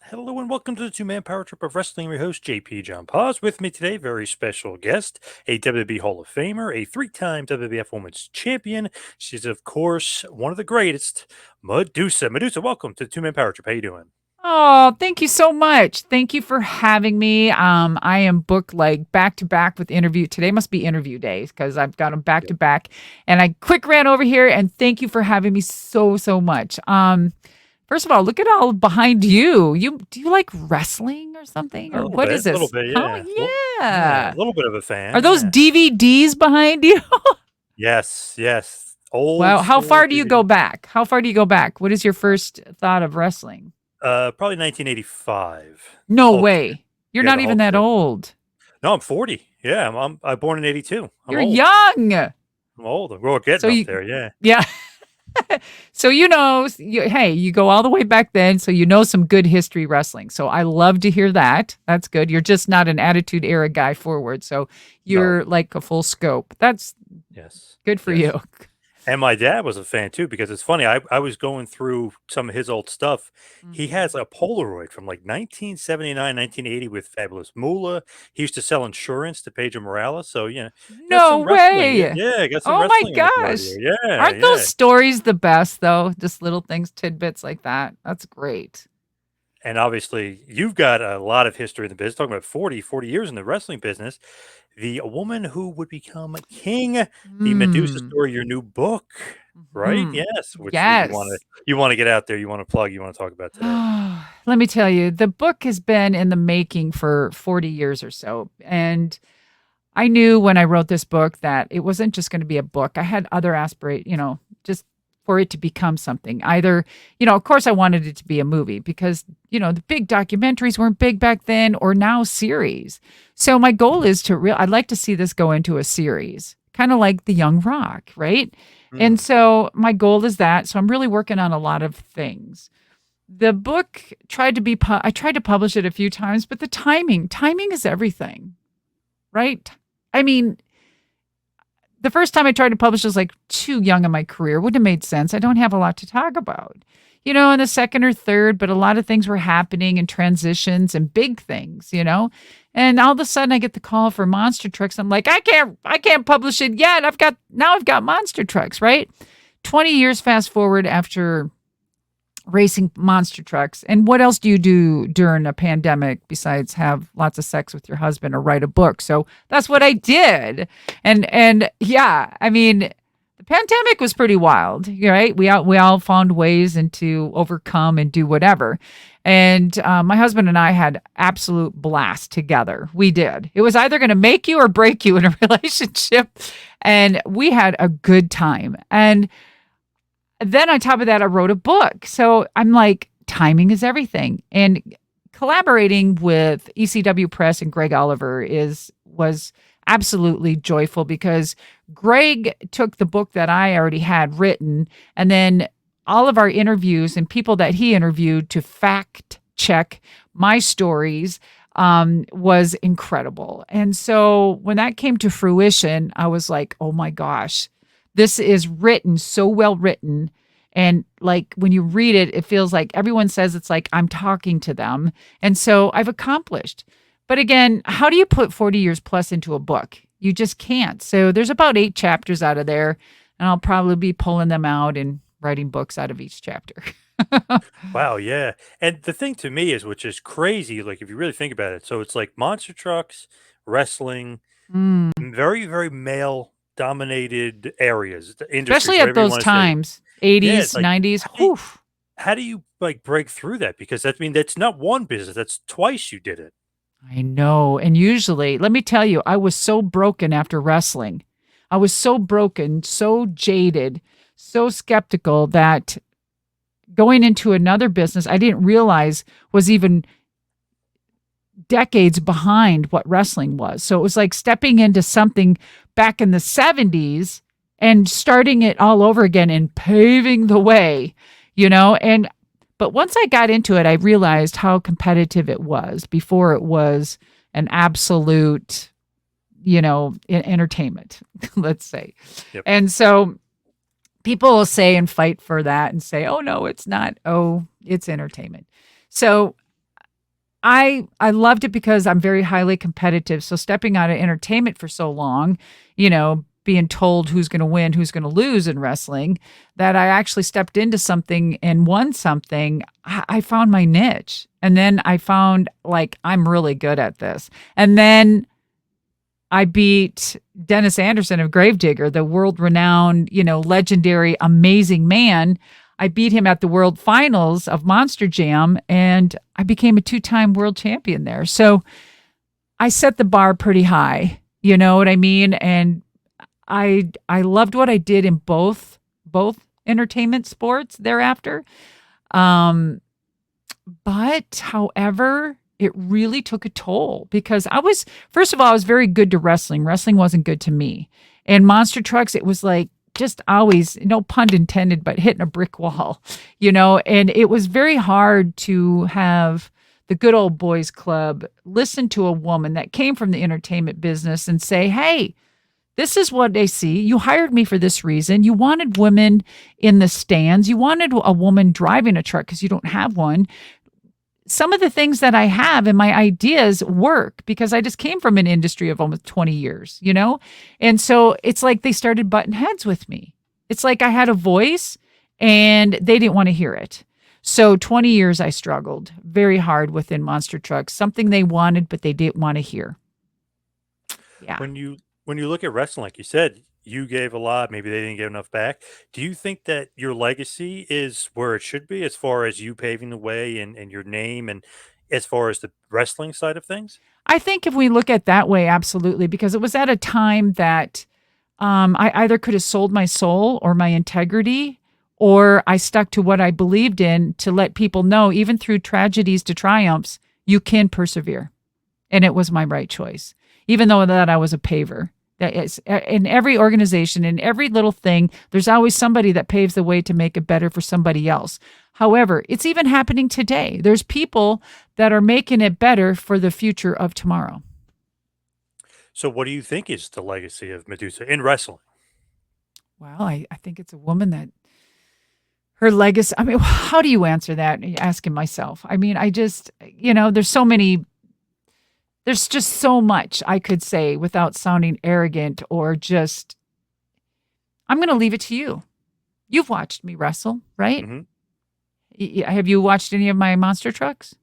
Hello and welcome to the two-man power trip of wrestling. Your host JP John Paz. With me today, very special guest, a WWE Hall of Famer, a three-time WWF Women's Champion. She's of course one of the greatest, Madusa. Madusa, welcome to the two-man power trip. How you doing? Oh, thank you so much. Thank you for having me. I am booked like back to back with interview. Today must be interview days because I've got them back to Yep. back. And I quick ran over here and thank you for having me so much. First of all, look at all behind you. You do you like wrestling or something? Or what is A little this? bit, Oh yeah. Yeah, a yeah. little bit of a Are fan, those yeah. DVDs behind you? Yes, yes. Old Wow. How school far do you go DVD. back? How far do you go back? What is your first thought of wrestling? Probably 1985. No Hulk. way. You're Yeah, not the even Hulk that show. old. No, I'm 40. Yeah, I'm born in 82. I'm You're old. young. I'm old. We're getting So up you, there, yeah. yeah. So hey, you go all the way back then, so you know some good history wrestling. So I love to hear that. That's good. You're just not an attitude era guy forward, so No. you're like a full scope. That's Yes. good for Yes. you. And my dad was a fan too because it's funny, I was going through some of his old stuff. He Mhm. has a Polaroid from, like, 1979, 1980 with Fabulous Moolah. He used to sell insurance to Pedro Morales, so, got No some wrestling. way. Yeah, got some Oh my wrestling on the card gosh. here. Yeah, Aren't those yeah. stories the best though? Just little things, tidbits like that. That's great. And obviously, you've got a lot of history in the business, talking about 40 years in the wrestling business. The woman who would become a king, the Medusa Hmm. story, your new book, right? Hmm. Yes, which you wanna Yes. get out there, you wanna plug, you wanna talk about today. Let me tell you, the book has been in the making for 40 years or so. And I knew when I wrote this book that it wasn't just going to be a book. I had other aspirations, just for it to become something. Either, of course, I wanted it to be a movie because, the big documentaries weren't big back then or now series. So my goal is I'd like to see this go into a series, kind of like The Young Rock, right? And Mm, so my goal is that. So I'm really working on a lot of things. The book I tried to publish it a few times, but the timing is everything, right? I mean, the first time I tried to publish was like too young in my career. Wouldn't have made sense. I don't have a lot to talk about. In the second or third, but a lot of things were happening and transitions and big things. And all of a sudden I get the call for monster trucks. I'm like, I can't publish it yet. I've got monster trucks, right? 20 years fast forward after racing monster trucks. And what else do you do during a pandemic besides have lots of sex with your husband or write a book? So that's what I did. And yeah, I mean, the pandemic was pretty wild, right? We all found ways and to overcome and do whatever. And my husband and I had absolute blast together. We did. It was either going to make you or break you in a relationship, and we had a good time. And then on top of that, I wrote a book. So I'm like, timing is everything. And collaborating with ECW Press and Greg Oliver was absolutely joyful because Greg took the book that I already had written and then all of our interviews and people that he interviewed to fact check my stories was incredible. And so when that came to fruition, I was like, oh my gosh, this is written so well written. And like when you read it, it feels like everyone says it's like I'm talking to them. And so I've accomplished. But again, how do you put 40 years plus into a book? You just can't. So there's about 8 chapters out of there. And I'll probably be pulling them out and writing books out of each chapter. wow, yeah, and the thing to me is which is crazy, like, if you really think about it, so it's like monster trucks, wrestling, Mm. very, very male-dominated areas, the industries, Especially at whatever you those wanna say. times, Yeah, it's 80s, like, 90s. how do you Whew. like, break through that? Because that that's not one business, that's twice you did it. I know. And usually, let me tell you, I was so broken after wrestling. I was so broken, so jaded, so skeptical that going into another business I didn't realize was even decades behind what wrestling was. So it was like stepping into something back in the 70s and starting it all over again and paving the way. And but once I got into it, I realized how competitive it was before it was an absolute, entertainment, let's say. Yep. And so people will say and fight for that and say, oh, no, it's not. Oh, it's entertainment. So I loved it because I'm very highly competitive. So stepping out of entertainment for so long, being told who's going to win, who's going to lose in wrestling, that I actually stepped into something and won something. I found my niche. And then I found like I'm really good at this. And then I beat Dennis Anderson of Gravedigger, the world renowned, legendary, amazing man. I beat him at the world finals of Monster Jam and I became a 2-time world champion there. So I set the bar pretty high, you know what I mean? And I loved what I did in both entertainment sports thereafter. Um, but however, it really took a toll because first of all, I was very good to wrestling. Wrestling wasn't good to me. And monster trucks, it was like just always, no pun intended, but hitting a brick wall, and it was very hard to have the good old boys club listen to a woman that came from the entertainment business and say, hey, this is what they see. You hired me for this reason. You wanted women in the stands. You wanted a woman driving a truck because you don't have one. Some of the things that I have and my ideas work because I just came from an industry of almost 20 years. And so it's like they started butting heads with me. It's like I had a voice and they didn't want to hear it. So 20 years I struggled very hard within monster trucks, something they wanted, but they didn't want to hear. Yeah. When you look at wrestling, like you said, you gave a lot, maybe they didn't give enough back. Do you think that your legacy is where it should be as far as you paving the way and your name and as far as the wrestling side of things? I think if we look at that way, absolutely, because it was at a time that I either could have sold my soul or my integrity, or I stuck to what I believed in to let people know, even through tragedies to triumphs, you can persevere. And it was my right choice, even though that I was a paver. That is, in every organization, in every little thing, there's always somebody that paves the way to make it better for somebody else. However, it's even happening today. There's people that are making it better for the future of tomorrow. So what do you think is the legacy of Medusa in wrestling? Well, I think it's a woman that her legacy. I mean, how do you answer that? Asking myself. I mean, I just, there's just so much I could say without sounding arrogant or just, I'm going to leave it to you. You've watched me wrestle, right? Mhm. Have you watched any of my monster trucks?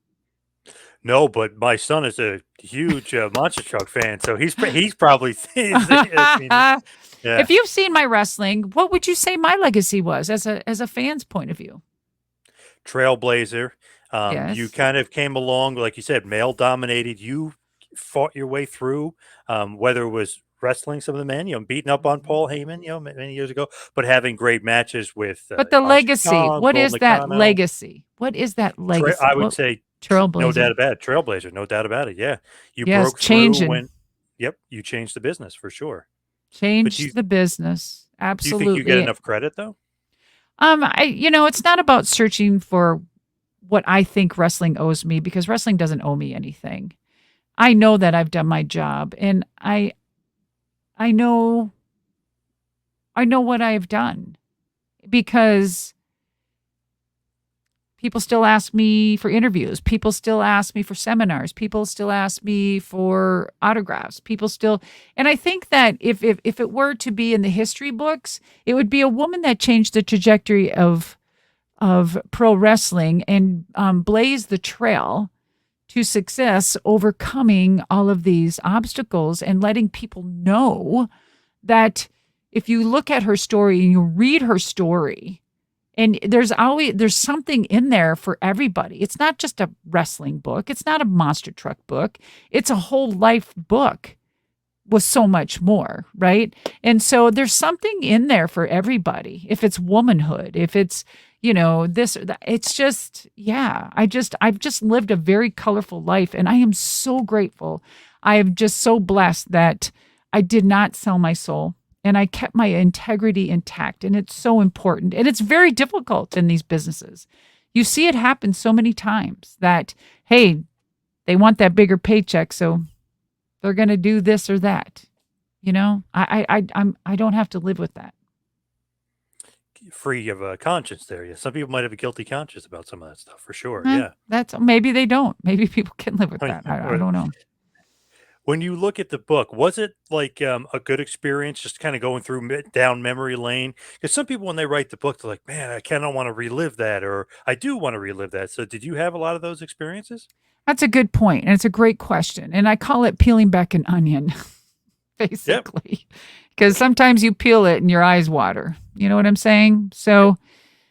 No, but my son is a huge, monster truck fan, so he's probably seen it. Yeah. If you've seen my wrestling, what would you say my legacy was as a fan's point of view? Trailblazer. You Yes. kind of came along, like you said, male dominated. You fought your way through, whether it was wrestling some of the men, beating up on Paul Mhm. Heyman, many years ago, but having great matches with But the Isaac legacy, Kong, what Bull is that Nakano. legacy? What is that legacy? I would What say, no doubt trailblazer? about it, Trailblazer, no doubt about it. Yeah, you Yes, broke through changing, when, yep, you changed the business for sure. But changed the business. do you think you get Absolutely. enough credit though? It's not about searching for what I think wrestling owes me because wrestling doesn't owe me anything. I know that I've done my job and I know what I've done because people still ask me for interviews. People still ask me for seminars. People still ask me for autographs. And I think that if it were to be in the history books, it would be a woman that changed the trajectory of pro wrestling and blazed the trail to success, overcoming all of these obstacles and letting people know that if you look at her story and you read her story, and there's something in there for everybody. It's not just a wrestling book. It's not a monster truck book. It's a whole life book with so much more, right? And so there's something in there for everybody. If it's womanhood, if it's, this or that, it's just, yeah, I've just lived a very colorful life and I am so grateful. I am just so blessed that I did not sell my soul and I kept my integrity intact. And it's so important. And it's very difficult in these businesses. You see it happen so many times that, hey, they want that bigger paycheck. So they're going to do this or that. I don't have to live with that. free of a conscience there. Yeah, some people might have a guilty conscience about some of that stuff for sure. Eh, Yeah. that's maybe they don't. Maybe people can live with that. I Or don't know. when you look at the book, was it like a good experience just kind of going through down memory lane? Because some people, when they write the book, they're like, man, I kind of want to relive that, or I do want to relive that. So, did you have a lot of those experiences? That's a good point, and it's a great question, and I call it peeling back an onion, Yep. basically, because sometimes you peel it and your eyes water. You know what I'm saying? Yep. So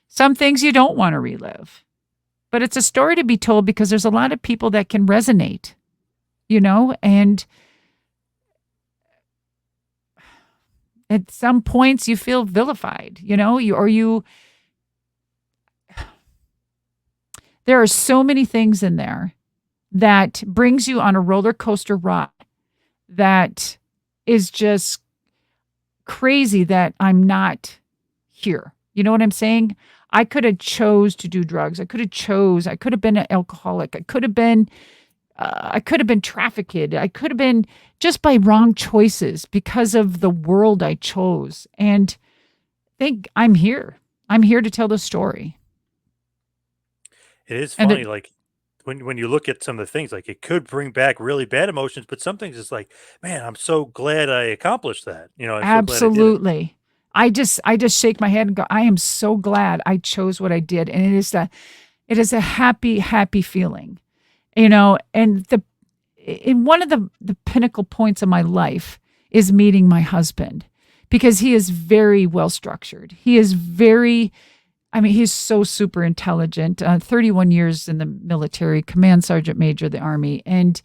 some things you don't want to relive, but it's a story to be told because there's a lot of people that can resonate, and at some points you feel vilified, there are so many things in there that brings you on a roller coaster ride that is just crazy that I'm not here. You know what I'm saying? I could have chose to do drugs. I could have been an alcoholic. I could have been trafficked. I could have been just by wrong choices because of the world I chose. And I think I'm here. I'm here to tell the story. It is And funny, like when you look at some of the things, like it could bring back really bad emotions, but some things it's like, man, I'm so glad I accomplished that. I'm so glad I did it. absolutely. I just shake my head and go, I am so glad I chose what I did. And it is a happy, happy feeling. And the in one of the pinnacle points of my life is meeting my husband because he is very well structured. He's so super intelligent. 31 years in the military, command sergeant major of the Army. And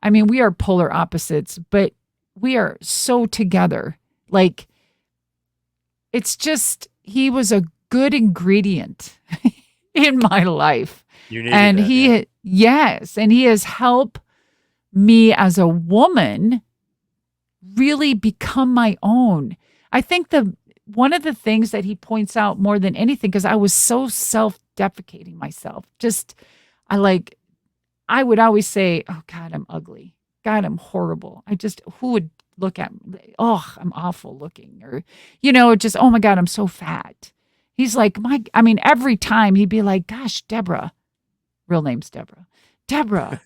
we are polar opposites, but we are so together. Like, it's just, he was a good ingredient in my life. You needed And that, yeah. yes, and he has helped me as a woman really become my own. I think one of the things that he points out more than anything, because I was so self-deprecating myself, I would always say, oh God, I'm ugly. God, I'm horrible. Who would look at me? Oh, I'm awful looking. Or, just, oh my God, I'm so fat. He's like, every time he'd be like, gosh, Deborah, real name's Deborah. Deborah,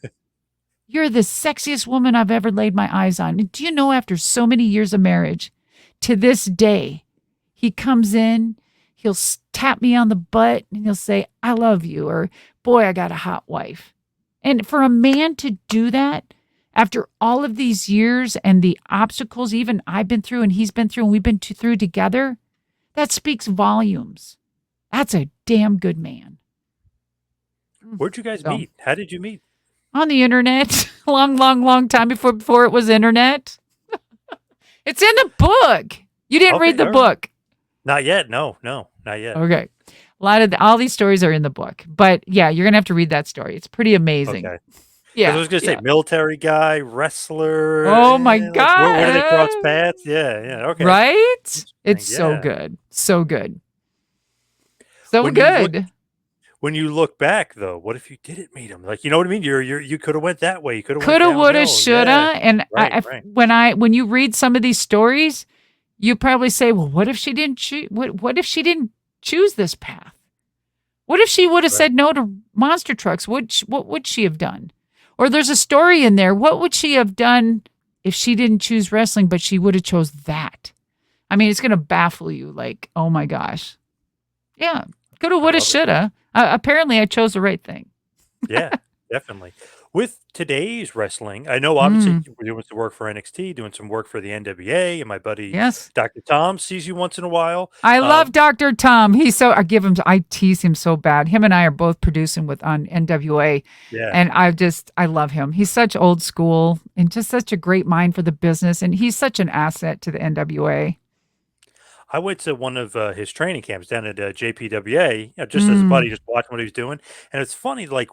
you're the sexiest woman I've ever laid my eyes on. And do you know, after so many years of marriage, to this day, he comes in, he'll tap me on the butt and he'll say, I love you, or boy, I got a hot wife. And for a man to do that after all of these years and the obstacles even I've been through and he's been through and we've been through together, that speaks volumes. That's a damn good man. Where'd you guys So, meet? How did you meet? on the internet, long, long, long time before it was internet. It's in the book. You didn't read Okay, the all right. book. Not yet. No, no, not yet. Okay. All these stories are in the book. But yeah, you're going to have to read that story. It's pretty amazing. Okay. Because I Yeah. was gonna say Yeah. military guy, wrestler, Oh my like where did they cross God. paths? Yeah, yeah. Okay. Right? It's Interesting. so Yeah. good. So good. So When you look good. when you look back though, what if you didn't meet him? Like, you know what I mean? You could have went that way. You could have went Coulda, woulda, downhill. Yeah. shoulda. And Right, right. when you read some of these stories, you probably say, well, what if she didn't choose? What if she didn't choose this path? What if she would have Right. said no to monster trucks? What would she have done? Or there's a story in there. What would she have done if she didn't choose wrestling, but she would have chose that? It's going to baffle you. Like, oh my gosh. Yeah. Coulda, I woulda, love it. shoulda. Apparently, I chose the right thing. Yeah, definitely. With today's wrestling, I know obviously Mm, you were doing some work for NXT, doing some work for the NWA, and my buddy yes. Dr. Tom sees you once in a while. I love Dr. Tom. I tease him so bad. Him and I are both producing on NWA. Yeah. And I love him. He's such old school and just such a great mind for the business. And he's such an asset to the NWA. I went to one of his training camps down at JPWA, just as a Mm, buddy, just watching what he was doing. And it's funny, like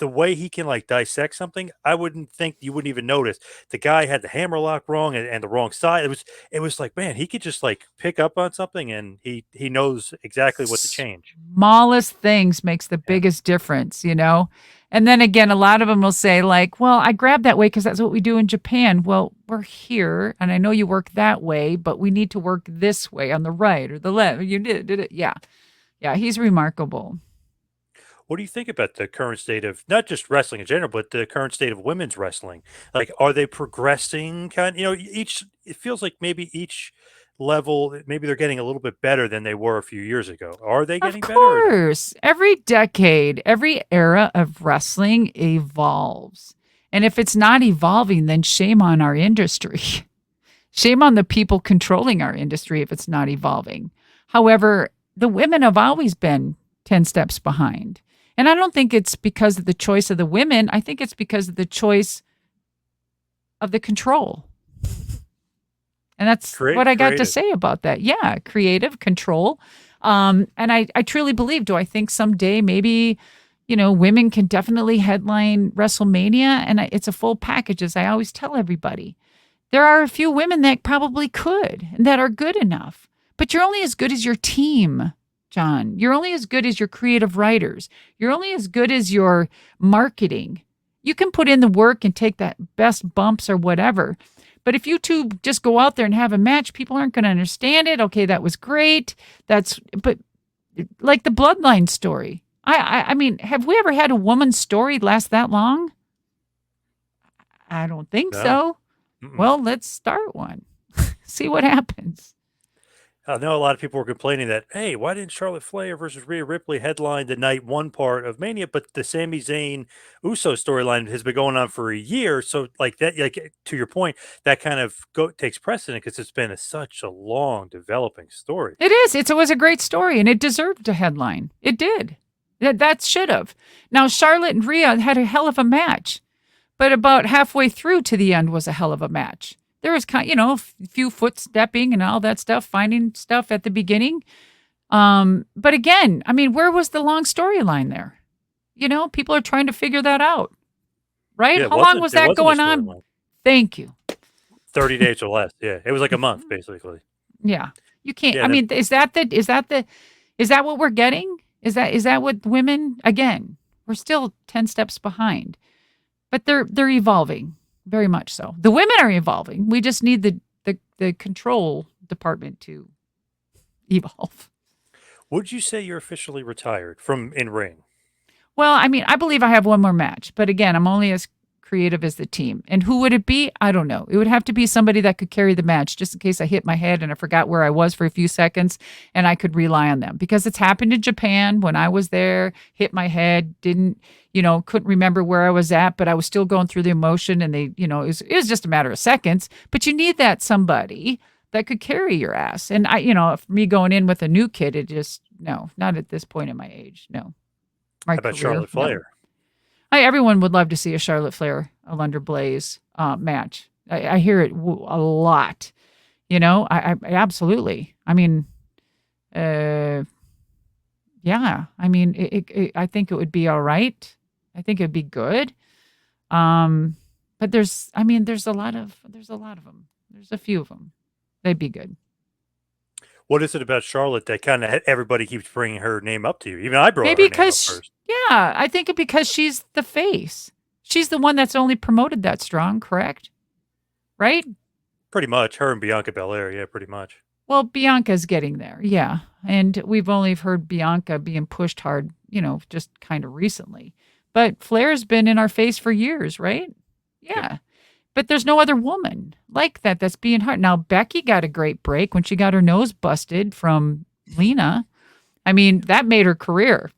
the way he can like dissect something, I wouldn't think you wouldn't even notice. The guy had the hammer lock wrong and the wrong side. It was like, man, he could just like pick up on something and he knows exactly what to change. Smallest things makes the Yeah. biggest difference, you know? And then again, a lot of them will say, like, well, I grabbed that way because that's what we do in Japan. Well, we're here, and I know you work that way, but we need to work this way on the right or the left. You did it. Yeah. Yeah. He's remarkable. What do you think about the current state of not just wrestling in general, but the current state of women's wrestling? Like, are they progressing? Each it feels like maybe each level, maybe they're getting a little bit better than they were a few years ago. Are they Of getting better or no? course. Every decade, every era of wrestling evolves. And if it's not evolving, then shame on our industry. Shame on the people controlling our industry if it's not evolving. However, the women have always been 10 steps behind. And I don't think it's because of the choice of the women. I think it's because of the choice of the control. And that's what I got to Creative. say about that. Yeah, creative control. And I truly believe, do I think someday maybe, women can definitely headline WrestleMania? And it's a full package, as I always tell everybody. There are a few women that probably could and that are good enough, but you're only as good as your team, John. You're only as good as your creative writers. You're only as good as your marketing. You can put in the work and take that best bumps or whatever. But if you two just go out there and have a match, people aren't going to understand it. Okay, that was great. But like the bloodline story. I mean, have we ever had a woman's story last that long? I don't think No. so. Mm-mm. Well, let's start one. See what happens. I know a lot of people were complaining that, hey, why didn't Charlotte Flair versus Rhea Ripley headline the night one part of Mania? But the Sami Zayn Uso storyline has been going on for a year. So, like that, to your point, that kind of takes precedent because it's been such a long developing story. It is. It was a great story, and it deserved a headline. It did. That should have. Now, Charlotte and Rhea had a hell of a match, but about halfway through to the end was a hell of a match. There was a few foot stepping and all that stuff, finding stuff at the beginning. But again, I mean, where was the long storyline there? People are trying to figure that out, right? Yeah, How long was it that wasn't a going on? storyline. Thank you. 30 days or less. Yeah, it was like a month basically. Yeah. You can't. Yeah, I and then mean, is that what we're getting? Is that what women again? We're still 10 steps behind. But they're evolving, very much so. The women are evolving. We just need the control department to evolve. would you say you're officially retired from in ring? Well, I mean, I believe I have one more match, but again, I'm only as creative as the team. And who would it be? I don't know. It would have to be somebody that could carry the match just in case I hit my head and I forgot where I was for a few seconds and I could rely on them because it's happened in Japan when I was there, hit my head, couldn't remember where I was at, but I was still going through the emotion and it was just a matter of seconds. But you need that somebody that could carry your ass. And if me going in with a new kid, no, not at this point in my age. No. My How about career, Charlotte no. Flair? Everyone would love to see a Charlotte Flair, Alundra Blaze match. I hear it a lot. I absolutely. I mean, yeah. I mean, I think it would be all right. I think it'd be good. But there's a lot of them. There's a few of them. They'd be good. What is it about Charlotte that kind of everybody keeps bringing her name up to you? Even I brought Maybe her name up because, first. yeah, I think because she's the face. She's the one that's only promoted that strong, correct? Right? Pretty much, her and Bianca Belair. Yeah, pretty much. Well, Bianca's getting there, yeah. And we've only heard Bianca being pushed hard, just kind of recently. But Flair's been in our face for years, right? Yep. Yeah. But there's no other woman like that that's being hard. Now, Becky got a great break when she got her nose busted from Lena. I mean, that made her career.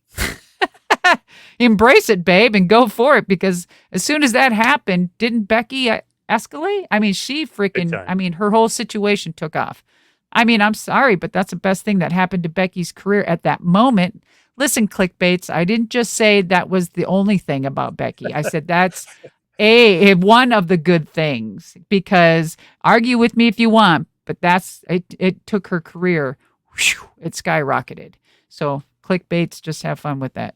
Embrace it, babe, and go for it. Because as soon as that happened, didn't Becky escalate? I mean, Big time. her whole situation took off. I mean, I'm sorry, but that's the best thing that happened to Becky's career at that moment. Listen, clickbaits, I didn't just say that was the only thing about Becky. I said that's one of the good things, because argue with me if you want, but it took her career, it skyrocketed. So clickbaits, just have fun with that.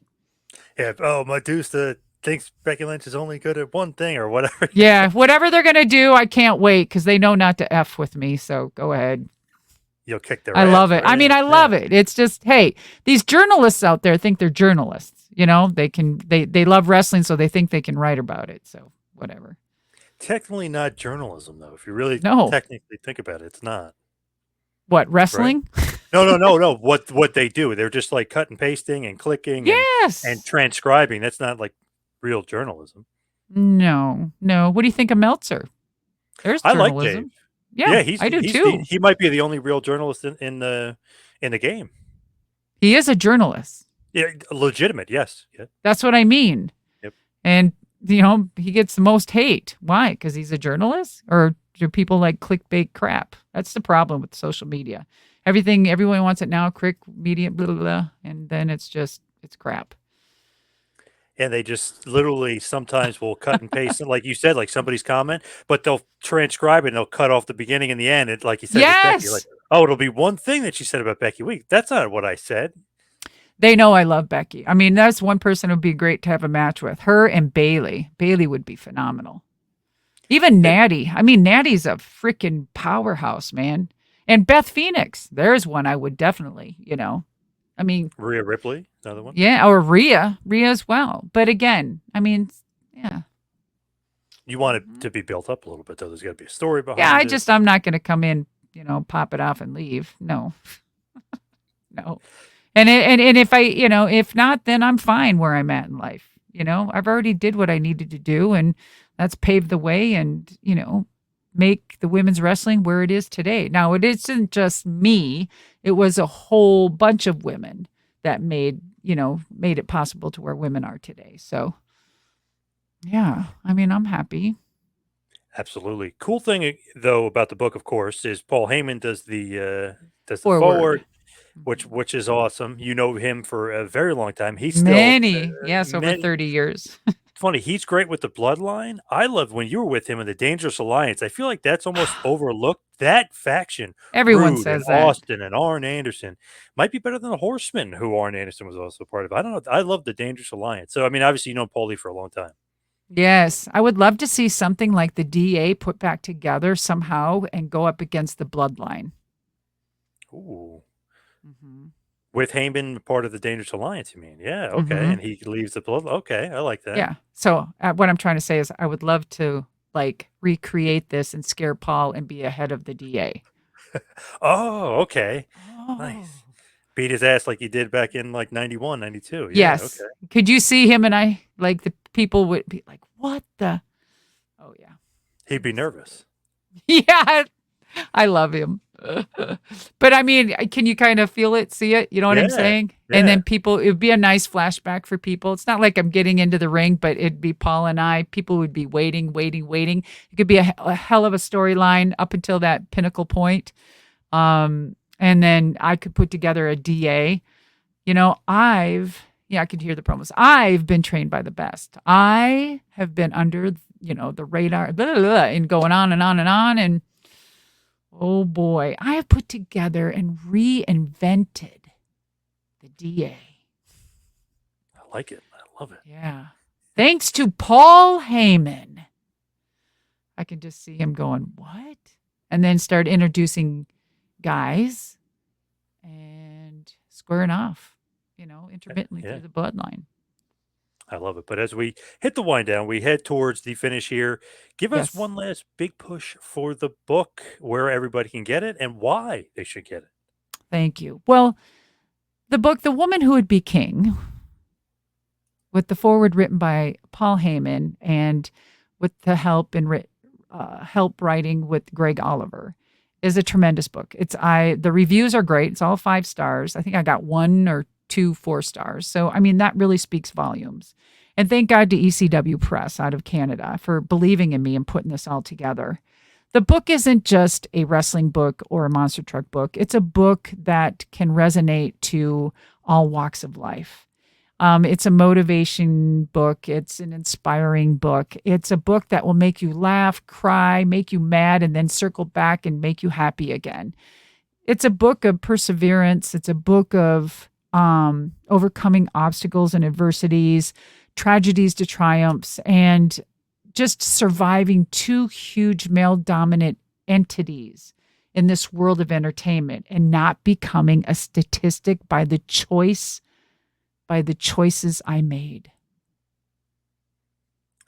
Yeah. Oh, Madusa thinks Becky Lynch is only good at one thing or whatever. Yeah, whatever they're going to do, I can't wait because they know not to F with me. So go ahead. You'll kick their I love ass, it. I right? mean, I Yeah. love it. It's just, hey, these journalists out there think they're journalists. They love wrestling, so they think they can write about it. So whatever. Technically not journalism, though. If you really No, technically think about it, it's not, what right? wrestling? No, no, no, no. What they do, they're just like cut and pasting and clicking and Yes. transcribing. That's not like real journalism. No, no. What do you think of Meltzer? There's I like Dave. journalism. Yeah, Yeah, I do he's too. he might be the only real journalist in the game. He is a journalist. Yeah, legitimate. Yes. Yeah. That's what I mean. Yep. And, he gets the most hate. Why? Because he's a journalist? Or do people like clickbait crap? That's the problem with social media. Everyone wants it now, quick, media, blah, blah, blah. And then it's crap. And they just literally sometimes will cut and paste it, like you said, like somebody's comment, but they'll transcribe it and they'll cut off the beginning and the end. It, like you said with Becky, like, Yes. oh, it'll be one thing that she said about Becky Week. That's not what I said. They know I love Becky. I mean, that's one person who'd be great to have a match with. Her and Bailey. Bailey would be phenomenal. Even And Natty. I mean, Natty's a freaking powerhouse, man. And Beth Phoenix. There's one I would definitely. I mean, Rhea Ripley, another one. yeah, or Rhea as well. But again, I mean, yeah. You want it Mhm. to be built up a little bit, though. There's got to be a story Yeah, behind it. I'm not going to come in, pop it off and leave. No, no. And if if not, then I'm fine where I'm at in life. I've already did what I needed to do, and that's paved the way and, make the women's wrestling where it is today. Now, it isn't just me. It was a whole bunch of women that made it possible to where women are today. So, yeah, I mean, I'm happy. Absolutely. Cool thing, though, about the book, of course, is Paul Heyman does the Forward. forward, which is awesome. You know him for a very long time. He's still Many, yes, over many 30 years. funny. He's great with the bloodline. I love when you were with him in the Dangerous Alliance. I feel like that's almost overlooked. That faction, Everyone Rude and says that. Austin and Arn Anderson, might be better than the Horsemen, who Arn Anderson was also part of. I don't know. I love the Dangerous Alliance. So I mean, obviously, you know Paulie for a long time. Yes, I would love to see something like the DA put back together somehow and go up against the bloodline. Ooh. Hmm. With Heyman part of the Dangerous Alliance, you mean? Yeah, okay, Hmm. and he leaves the blood. Okay, I like that. Yeah. So what I'm trying to say is I would love to like recreate this and scare Paul and be ahead of the DA. Oh, okay, Oh. nice. Beat his ass like he did back in like 91, 92. Yeah, okay. Yes. Could you see him and I like the people would be like, what the? Oh, yeah. He'd be nervous. Yeah. I love him. But I mean, can you kind of feel it, see it? You know what I'm Yeah, saying? And yeah. then it would be a nice flashback for people. It's not like I'm getting into the ring, but it'd be Paul and I. People would be waiting, waiting, waiting. It could be a hell of a storyline up until that pinnacle point. And then I could put together a DA. Yeah, I could hear the promos. I've been trained by the best. I have been under, the radar, blah, blah, blah, and going on and on and on. And oh boy, I have put together and reinvented the DA. I like it. I love it. Yeah. Thanks to Paul Heyman. I can just see him going, what? And then start introducing guys and squaring off, intermittently Yeah, through the bloodline. I love it. But as we hit the wind down, we head towards the finish here. Give us Yes. one last big push for the book, where everybody can get it and why they should get it. Thank you. Well, the book, The Woman Who Would Be King, with the foreword written by Paul Heyman and with the help writing with Greg Oliver, is a tremendous book. The reviews are great. It's all 5 stars. I think I got 1 or 2 4 stars. So I mean that really speaks volumes. And thank God to ECW Press out of Canada for believing in me and putting this all together. The book isn't just a wrestling book or a monster truck book. It's a book that can resonate to all walks of life. It's a motivation book. It's an inspiring book. It's a book that will make you laugh, cry, make you mad, and then circle back and make you happy again. It's a book of perseverance. It's a book of overcoming obstacles and adversities, tragedies to triumphs, and just surviving two huge male dominant entities in this world of entertainment and not becoming a statistic by the choices I made.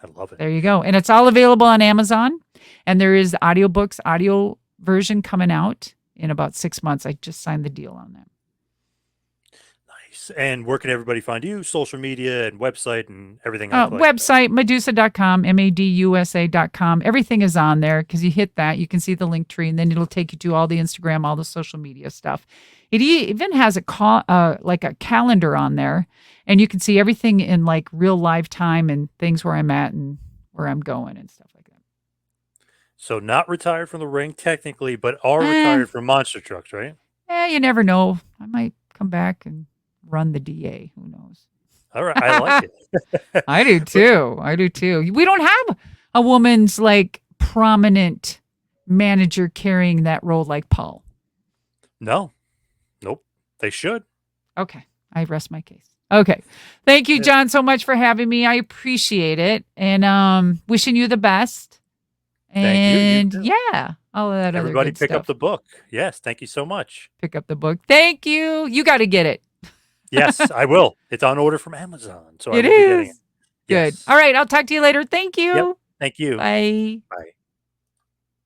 I love it. There you go. And it's all available on Amazon. And there is audiobooks, audio version coming out in about 6 months. I just signed the deal on that. Nice. And where can everybody find you? Social media and website and everything like that. Website, Madusa.com, Madusa.com. Everything is on there because you hit that. You can see the link tree, and then it'll take you to all the Instagram, all the social media stuff. It even has like a calendar on there, and you can see everything in like real live time and things where I'm at and where I'm going and stuff like that. So not retired from the ring technically, but are retired from monster trucks, right? You never know. I might come back and run the DA. Who knows? All right. I like it. I do too. We don't have a woman's like prominent manager carrying that role like Paul. No. Nope. They should. Okay. I rest my case. Okay. Thank you, John, so much for having me. I appreciate it. And wishing you the best. And Thank you. Yeah. All of that Everybody other good pick stuff. up the book. Yes. Thank you so much. Pick up the book. Thank you. You got to get it. Yes, I will. It's on order from Amazon. So I will It be getting is. it. Good. Yes. All right. I'll talk to you later. Thank you. Yep. Thank you. Bye. Bye.